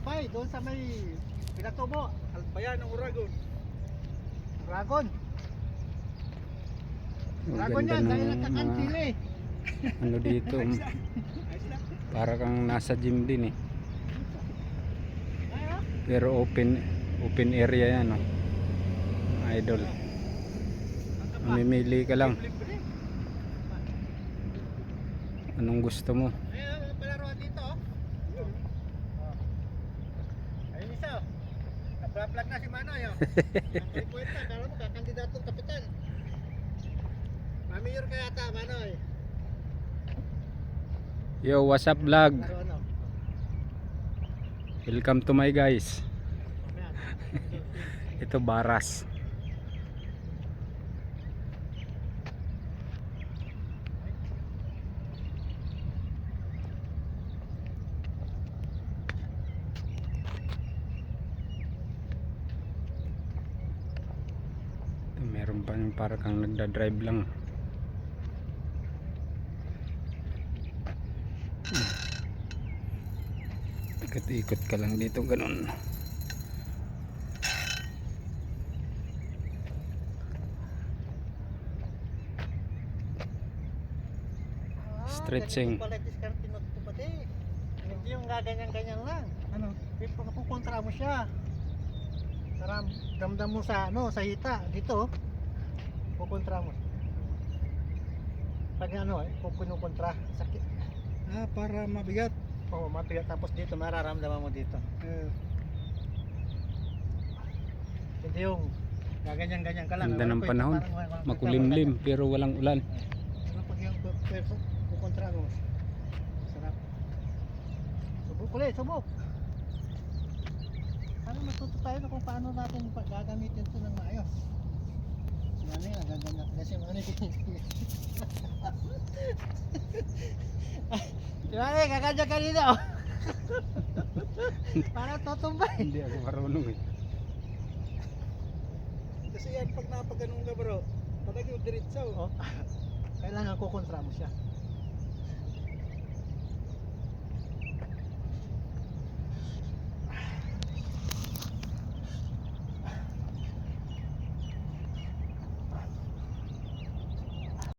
Albay, doon sa may Pinatubo. Albayan ng Uragon. Dragon. Ang Dragon ganda yan, dahil ng nagkakansili. ano dito. Ayos lang. Para kang nasa gym din eh. Ay, oh. Pero open area yan, oh. Idol. Mamimili ka lang. Libre. Anong gusto mo? Ayun, mga palaruan dito. Oh. Ayun isa. Oh. Nagpa-plug na si Manoy. Oh. Ang kwenta, kala mo kakandidatong kapitan. Mamayor ka yata, Manoy. Yo, what's up vlog? Laro ano? Welcome to my guys. Mamaya. Ito Baras. Ito, meron pa yung para kang nagda-drive lang. Ikot-ikot ka lang dito, ganun. Stretching. Ganito pala diskarte mo ito pati. Hindi yung gaganyan-ganyan lang. Ano? Pupuntra mo siya. Damdam mo sa sa hita dito. Pupuntra mo. Pag pupuntra sakit. Ah, para mabigat. Oo, mabigat tapos dito mararamdaman mo dito. Hindi yung gaganyan-ganyan ka lang. Ganda ng Ano, panahon. parang walang Makulimlim pero walang ulan. Ano pag yung pupuntra mo? Sarap. Subok ulit, subok. Paano matuto tayo na kung paano natin gagamitin ito ng maayos? Si Manny, nagaganyak kasi Manny. Si Manny, gaganyak ka dito. Para tutumbay. Hindi ako marunong eh. Kasi yan pag napaganon ka bro, palagi yung diretso. Oh, kailangan kukontra mo siya.